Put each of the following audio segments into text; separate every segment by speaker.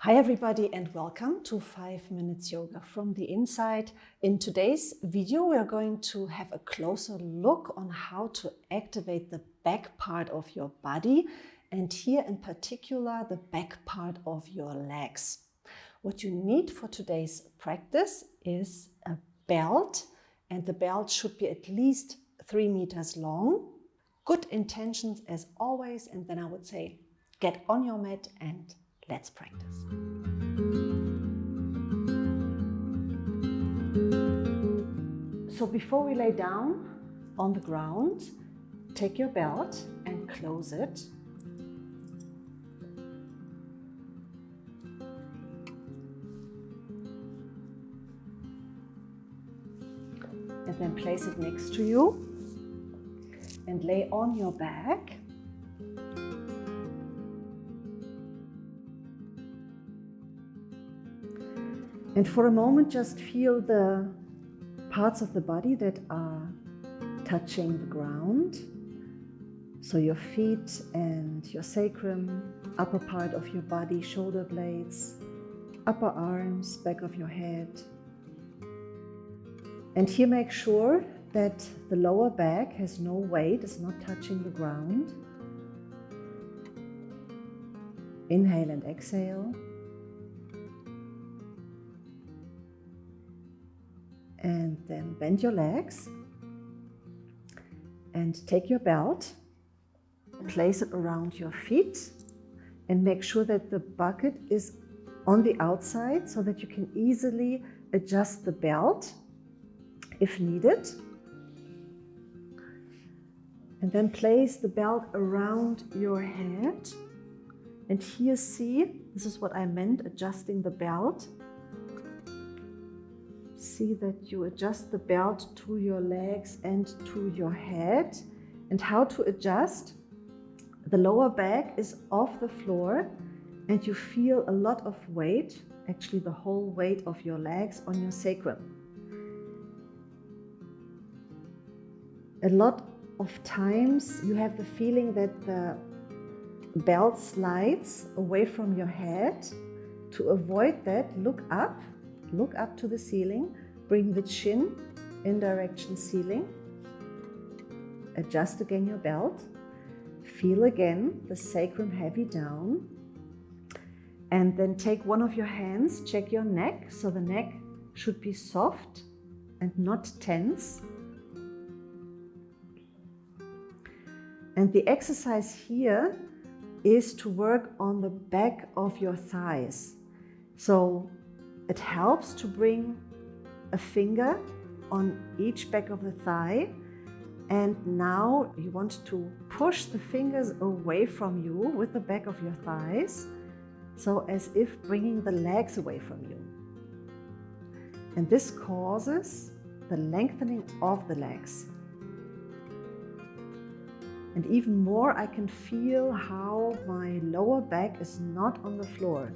Speaker 1: Hi everybody and welcome to 5 Minutes Yoga from the Inside. In today's video we are going to have a closer look on how to activate the back part of your body, and here in particular the back part of your legs. What you need for today's practice is a belt, and the belt should be at least 3 meters long. Good intentions as always, and then I would say get on your mat and let's practice. So before we lay down on the ground, take your belt and close it. And then place it next to you and lay on your back. And for a moment, just feel the parts of the body that are touching the ground. So your feet and your sacrum, upper part of your body, shoulder blades, upper arms, back of your head. And here make sure that the lower back has no weight, is not touching the ground. Inhale and exhale. And then bend your legs and take your belt, place it around your feet and make sure that the bucket is on the outside so that you can easily adjust the belt if needed. And then place the belt around your head. And here see, this is what I meant, adjusting the belt. See that you adjust the belt to your legs and to your head. And how to adjust? The lower back is off the floor and you feel a lot of weight, actually the whole weight of your legs on your sacrum. A lot of times you have the feeling that the belt slides away from your head. To avoid that, look up to the ceiling, bring the chin in direction ceiling, adjust again your belt, feel again the sacrum heavy down, and then take one of your hands, check your neck, so the neck should be soft and not tense. And the exercise here is to work on the back of your thighs. So it helps to bring a finger on each back of the thigh, and now you want to push the fingers away from you with the back of your thighs, so as if bringing the legs away from you. And this causes the lengthening of the legs. And even more, I can feel how my lower back is not on the floor.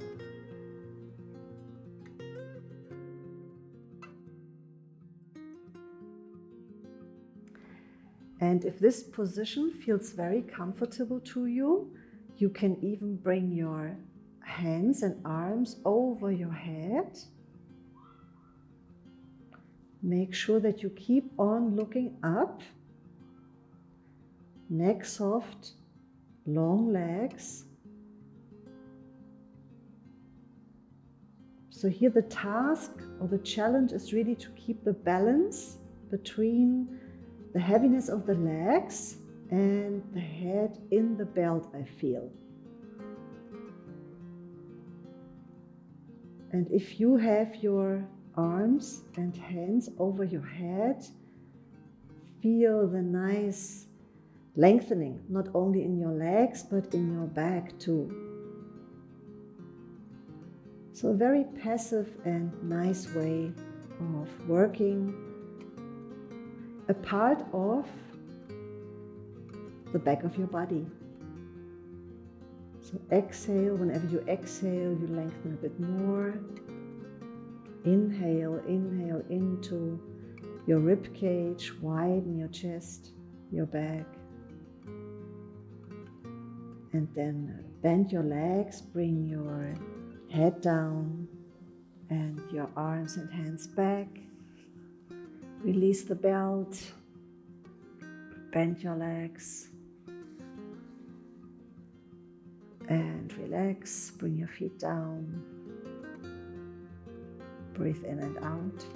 Speaker 1: And if this position feels very comfortable to you, you can even bring your hands and arms over your head. Make sure that you keep on looking up. Neck soft, long legs. So here the task or the challenge is really to keep the balance between the heaviness of the legs and the head in the belt, I feel. And if you have your arms and hands over your head, feel the nice lengthening, not only in your legs, but in your back too. So a very passive and nice way of working a part of the back of your body. So exhale, whenever you exhale, you lengthen a bit more. Inhale, inhale into your rib cage, widen your chest, your back. And then bend your legs, bring your Head down and your arms and hands back. Release the belt. Bend your legs. And relax. Bring your feet down. Breathe in and out.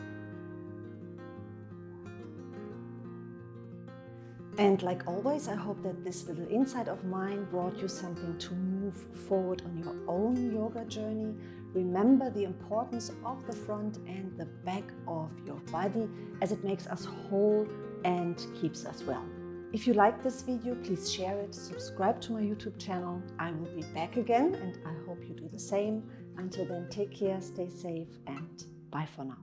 Speaker 1: And like always, I hope that this little insight of mine brought you something to move forward on your own yoga journey. Remember the importance of the front and the back of your body, as it makes us whole and keeps us well. If you like this video, please share it, subscribe to my YouTube channel. I will be back again and I hope you do the same. Until then, take care, stay safe, and bye for now.